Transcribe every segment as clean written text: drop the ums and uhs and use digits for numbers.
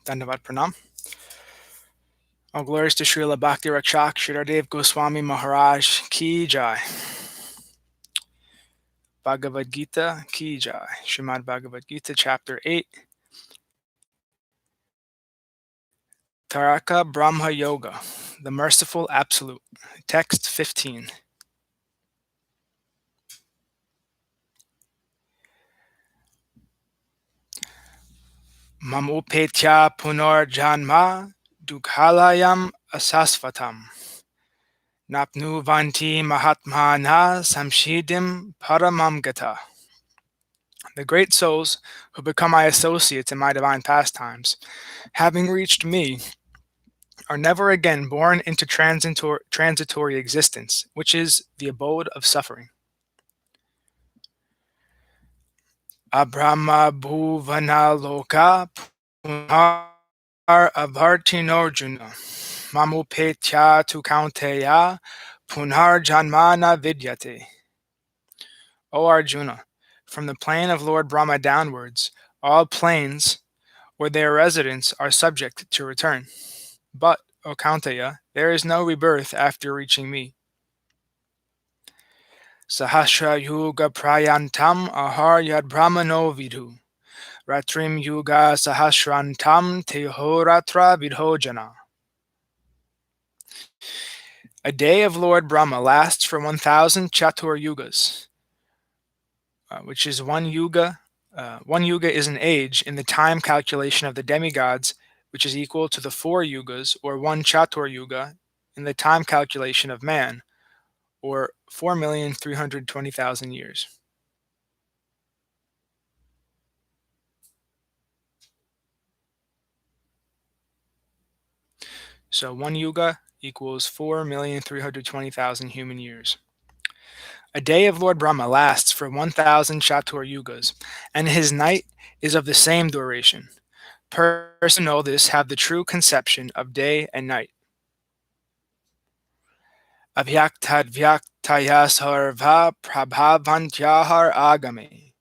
Dandavat Pranam. All glories to Srila Bhakti Rakshak Shiradev Goswami Maharaj Ki Jai. Bhagavad-Gita Ki Jai. Srimad Bhagavad-Gita Chapter 8. Taraka-brahma-yoga, the Merciful Absolute. Text 15. Mamupetya punarjanma dukhalayam asasvatam. Napnuvanti mahatmana samshidim paramam gata. The great souls who become my associates in my divine pastimes, having reached me, are never again born into transitory existence, which is the abode of suffering. Abrahma bhuvana loka punar avartinorjuna mamupetya tu kaunteya punar janmana vidyate. O Arjuna, from the plane of Lord Brahma downwards, all planes where their residents are subject to return. But, O Kaunteya, there is no rebirth after reaching me. Sahasra yuga prayantam ahar yad brahmano vidhu. Ratrim yuga sahasrantam tehoratra vidhojana. A day of Lord Brahma lasts for 1,000 Chatur yugas, which is one yuga. One yuga is an age in the time calculation of the demigods, which is equal to the 4 yugas, or one Chatur yuga, in the time calculation of man, or 4,320,000 years. So one yuga equals 4,320,000 human years. A day of Lord Brahma lasts for 1,000 Chatur yugas, and his night is of the same duration. Persons who know this have the true conception of day and night. Avyaktad vyaktaya sarva prabhavantyahar agame.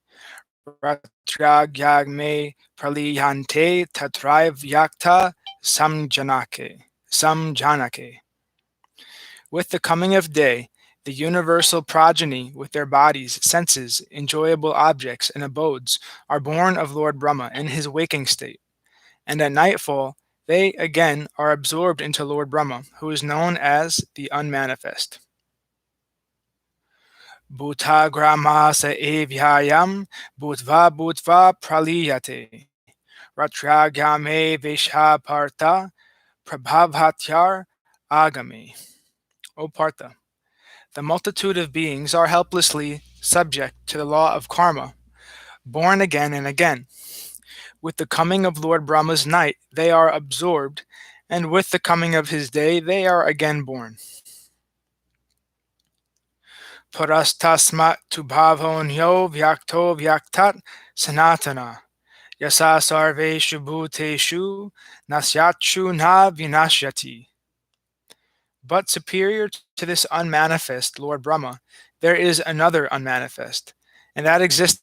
Ratragyagme praliyante tatrai vyakta samjanake. With the coming of day, the universal progeny with their bodies, senses, enjoyable objects, and abodes are born of Lord Brahma in his waking state. And at nightfall, they again are absorbed into Lord Brahma, who is known as the Unmanifest. Bhutagramasa evyayam bhutva praliyate. Ratragyame veshapartha prabhavatyar agame. O Partha, the multitude of beings are helplessly subject to the law of karma, born again and again. With the coming of Lord Brahma's night, they are absorbed, and with the coming of his day, they are again born. Parastasmat tu bhavonyo vyakto vyaktat sanatana. Yasa sarveshu bhuteshu nasyachu na vinashyati. But superior to this unmanifest Lord Brahma, there is another unmanifest, and that existence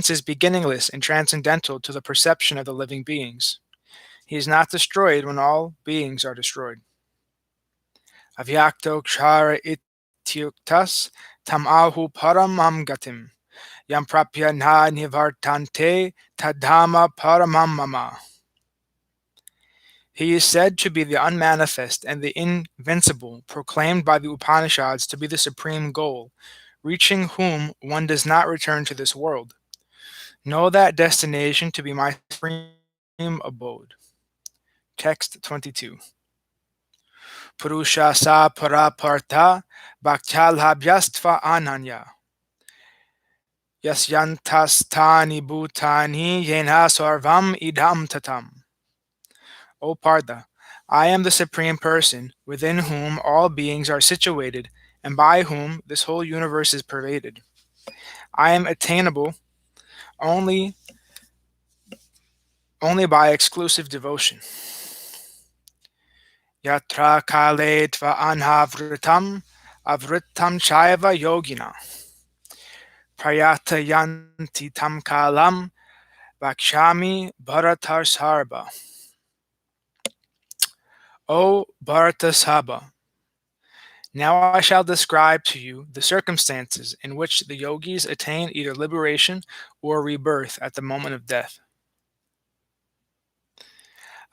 is beginningless and transcendental to the perception of the living beings. He is not destroyed when all beings are destroyed. Avyakto kshara ityuktas tam ahu paramam gatim. Yam prapya na nivartante tadhama paramam mama. He is said to be the unmanifest and the invincible, proclaimed by the Upanishads to be the supreme goal, reaching whom one does not return to this world. Know that destination to be my supreme abode. Text 22. Purusha sa parapartha bhaktyalabhyastva ananya. Yasyantastani bhutani yena sarvam idam tatam. O Partha, I am the Supreme Person, within whom all beings are situated, and by whom this whole universe is pervaded. I am attainable only by exclusive devotion. Yatra kale tva anhavritam avritam chaiva yogina. Prayata yanti tam kalam vakshami bharatar sarva. O Bharata, now I shall describe to you the circumstances in which the yogis attain either liberation or rebirth at the moment of death.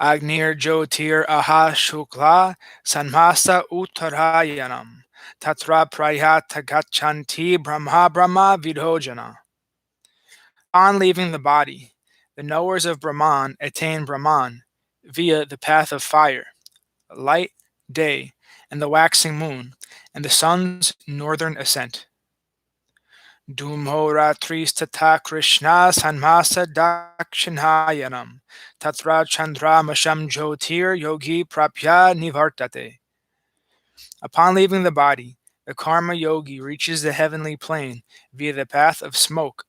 Agnir Jyotir Aha Shukla Sanmasa Uttarayanam Tatra Prayata Gachanti Brahma Vidhojana. Upon leaving the body, the knowers of Brahman attain Brahman via the path of fire, light, day, and the waxing moon, and the sun's northern ascent. Dhumhoratristata Krishna Sanmasa Dakshinhayanam Tatra Chandramasham Jyotir Yogi Prapya Nivartate. Upon leaving the body, the karma yogi reaches the heavenly plane via the path of smoke,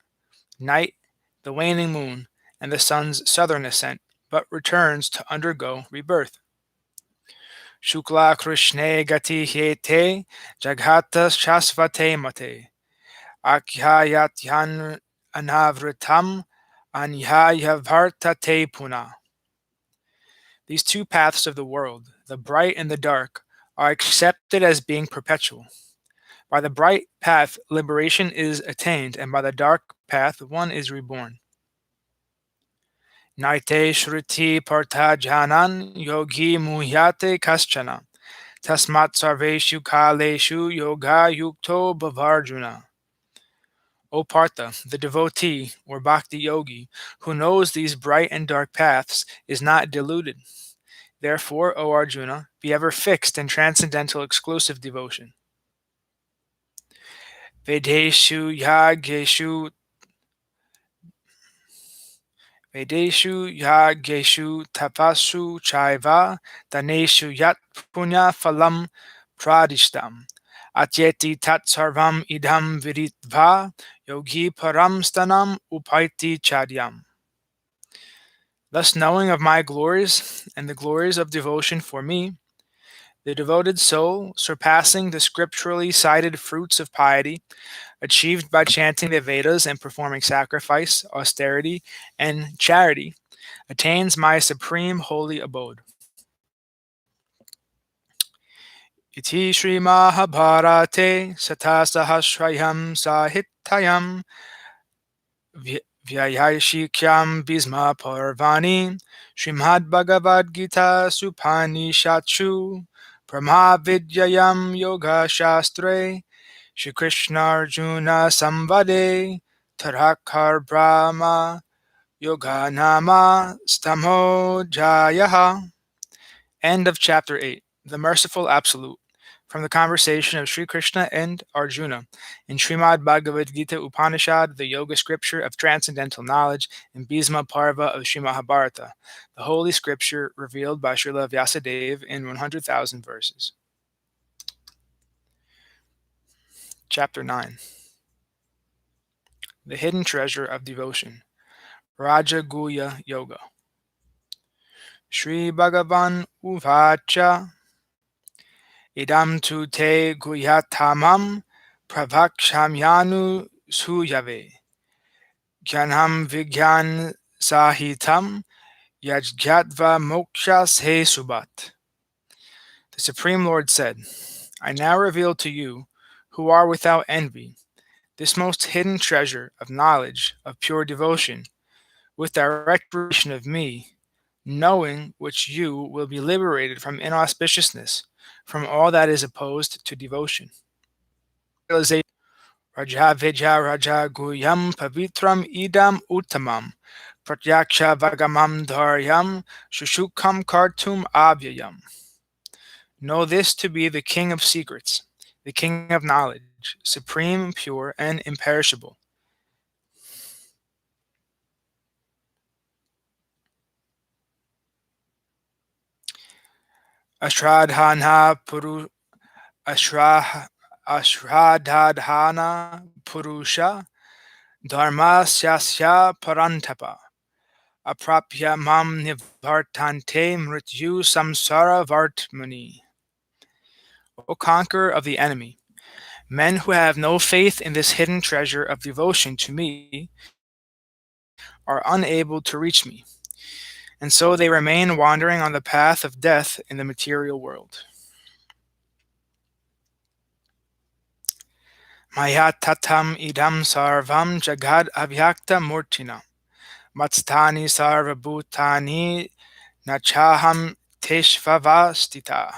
night, the waning moon, and the sun's southern ascent, but returns to undergo rebirth. Shukla Krishne Gati Hyete Jaghata Shasvate Mate Akhyayatyan Anavritam Anyayabhartate Puna. These two paths of the world, the bright and the dark, are accepted as being perpetual. By the bright path, liberation is attained, and by the dark path, one is reborn. Naite Shruti Partajanan Yogi Muhyate Kaschana Tasmat Sarveshu Kaleshu Yoga Yukto Bhavarjuna. O Partha, the devotee, or bhakti yogi, who knows these bright and dark paths, is not deluded. Therefore, O Arjuna, be ever fixed in transcendental exclusive devotion. Vedeshu yageshu tapasu chaiva daneshu yat punya phalam pradishtam atyeti tat sarvam idam viritva yogi param stanam upaiti chadyam. Thus, knowing of my glories and the glories of devotion for me, the devoted soul, surpassing the scripturally cited fruits of piety, achieved by chanting the Vedas and performing sacrifice, austerity, and charity, attains my supreme holy abode. Iti Sri Mahabharate Satasahasrayam Sahitayam Vyayashikyam Bhisma Parvani Srimad Bhagavad-Gita Supanishachu Brahma Vidyayam Yoga Shastre Shri Krishna Arjuna Samvade Taraka-brahma-yoga nama stamo jayaha. End of chapter 8. The Merciful Absolute. From the conversation of Sri Krishna and Arjuna in Srimad Bhagavad-Gita Upanishad, the Yoga Scripture of Transcendental Knowledge, and Bhisma Parva of Sri Mahabharata, the Holy Scripture revealed by Srila Vyasadeva in 100,000 verses. Chapter 9. The Hidden Treasure of Devotion. Raja Guhya Yoga. Shri Bhagavan Uvacha Idam tu te guhyatamam pravakshamyanu suyave Gyanam vigyan sahitam yajgyatva mokshas he subat. The Supreme Lord said, I now reveal to you, who are without envy, this most hidden treasure of knowledge, of pure devotion, with direct relation of me, knowing which you will be liberated from inauspiciousness, from all that is opposed to devotion. Realization. Raja Vijaya Raja Guhyam Pavitram Idam Uttamam Pratyaksha Vagamam Dharyam Shushukam Kartum Avyayam. Know this to be the King of secrets, the King of knowledge, supreme, pure, and imperishable. Ashradhana Purusha Dharma Syasya Parantapa Aprapya Mam Nivartante Mrityu Samsara Vartmani. O conqueror of the enemy, men who have no faith in this hidden treasure of devotion to me are unable to reach me. and so they remain wandering on the path of death in the material world. Maya tatam idam sarvam jagad avyakta murtina. Matstani sarvabhutani nachaham teshvavastita.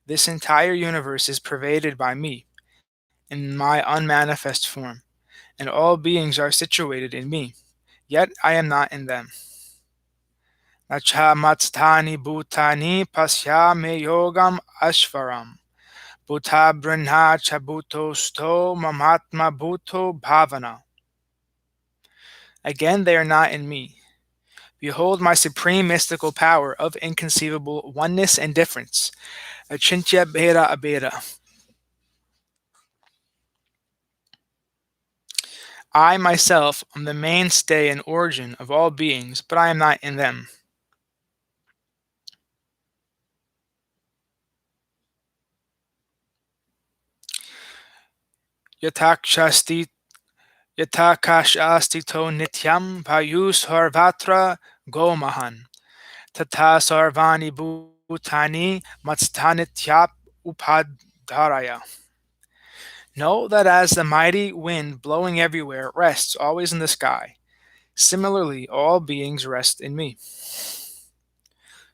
This entire universe is pervaded by me, in my unmanifest form, and all beings are situated in me, yet I am not in them. Nacha matstani bhutani pasya me yogam ashvaram. Bhuta brihna cha bhutosto mamatma bhuto bhavana. Again, they are not in me. Behold my supreme mystical power of inconceivable oneness and difference. Achintya bheda abheda. I myself am the mainstay and origin of all beings, but I am not in them. Yatakshasti Yatakashastito nityam payus harvatra gomahan. Tata sarvani bhutani matstanityap upadharaya. Know that as the mighty wind blowing everywhere rests always in the sky, similarly all beings rest in me.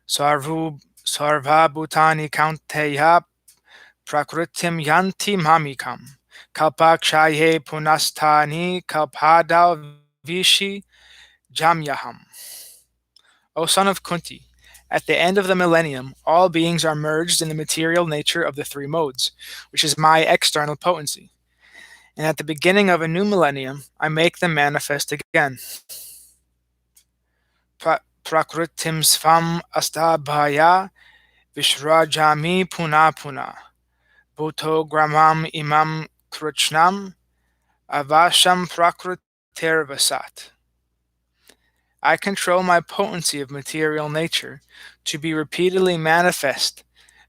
Sarva bhutani kaunteya prakritim yanti mamikam. Kalpakshaye punastani kalpadal vishi jamyaham. O son of Kunti, at the end of the millennium, all beings are merged in the material nature of the three modes, which is my external potency. And at the beginning of a new millennium, I make them manifest again. Prakritim svam astabhaya vishrajami puna puna. Bhuto gramam imam krichnam avasham prakritervasat. I control my potency of material nature to be repeatedly manifest,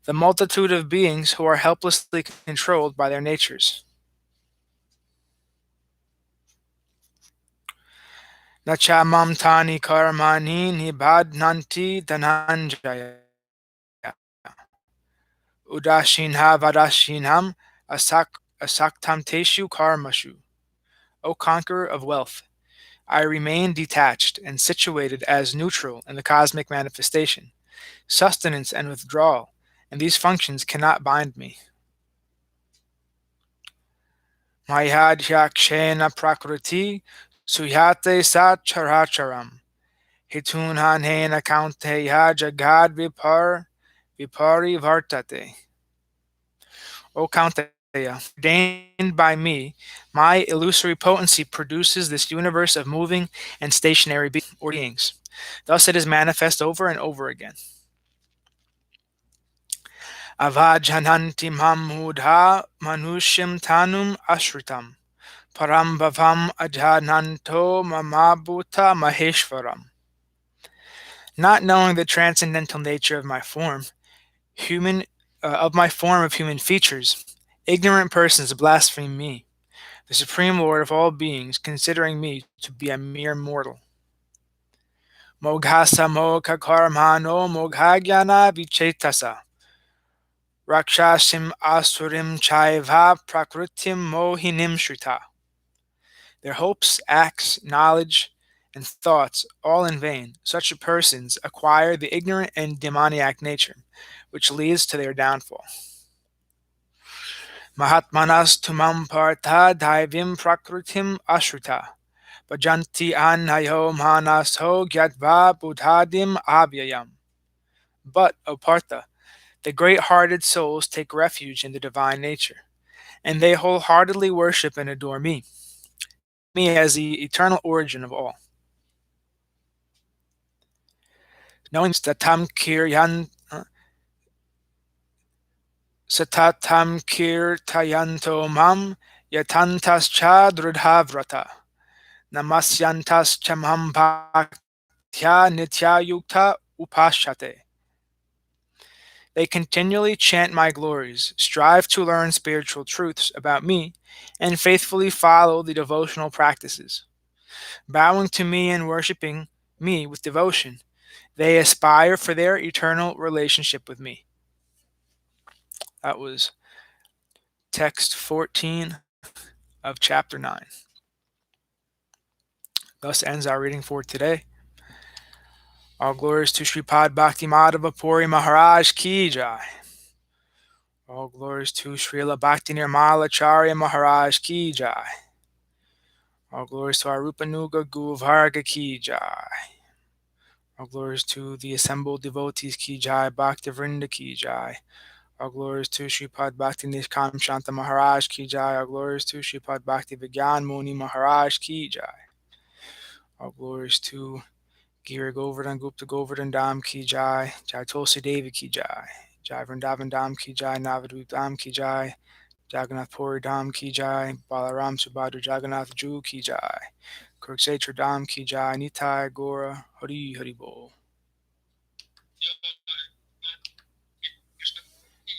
the multitude of beings who are helplessly controlled by their natures. Nacha mamtani karmani nibadnanti dhananjaya. Udashinha vadashinam asaktamteshu karmashu. O conqueror of wealth, I remain detached and situated as neutral in the cosmic manifestation, sustenance and withdrawal, and these functions cannot bind me. Mayadhyakshena prakriti suyate sat characharam. Hitunhanhena kaunteya jagad vipari vartate. O Kaunteya, ordained by me, my illusory potency produces this universe of moving and stationary beings. Thus it is manifest over and over again. Avajhananti mamudha manushim tanum ashritam. Parambhavam ajhananto mamabhuta maheshwaram. Not knowing the transcendental nature of my form, of human features, ignorant persons blaspheme me, the supreme lord of all beings, considering me to be a mere mortal. Moghasa mogha karmano moghagyana vichetasa. Rakshasim asurim chaiva prakritim mohinim shrita. Their hopes, acts, knowledge, and thoughts, all in vain, such persons acquire the ignorant and demoniac nature, which leads to their downfall. Mahatmanas tumam partha daivim prakritim ashrita. Bhajanti anhayo manaso gyatva buddhadim abhyayam. But, O Partha, the great-hearted souls take refuge in the divine nature, and they wholeheartedly worship and adore me as the eternal origin of all. Knowing satatam kirtayanto mam yatantascha dridhavrata namasyantascha mam bhaktya nityayukta upashate. They continually chant my glories, strive to learn spiritual truths about me, and faithfully follow the devotional practices. Bowing to me and worshipping me with devotion. They aspire for their eternal relationship with me. That was text 14 of chapter 9. Thus ends our reading for today. All glories to Sripad Bhaktimadhava Puri Maharaj Ki Jai. All glories to Srila Bhakti Nirmala Charya Maharaj Ki Jai. All glories to our Rupanuga Guvarga Ki Jai. All glories to the assembled devotees Ki Jai, Bhakti Vrinda Ki Jai. All glories to Sripad Bhakti Nishkam Shanta Maharaj Ki Jai. All glories to Sripad Bhakti Vigyan Muni Maharaj Ki Jai. All glories to Giri Govardhan Gupta Govardhan Dham Ki Jai. Jai Tulsi Devi Ki Jai. Jai Vrindavan Dham Ki Jai. Navadvip Dham Ki Jai. Jagannath Puri Dham Ki Jai. Balaram Subhadra Jagannath Ju Ki Jai. Kurukshetra Dham Ki Jai. Nitai Gora Hari Hari Bol.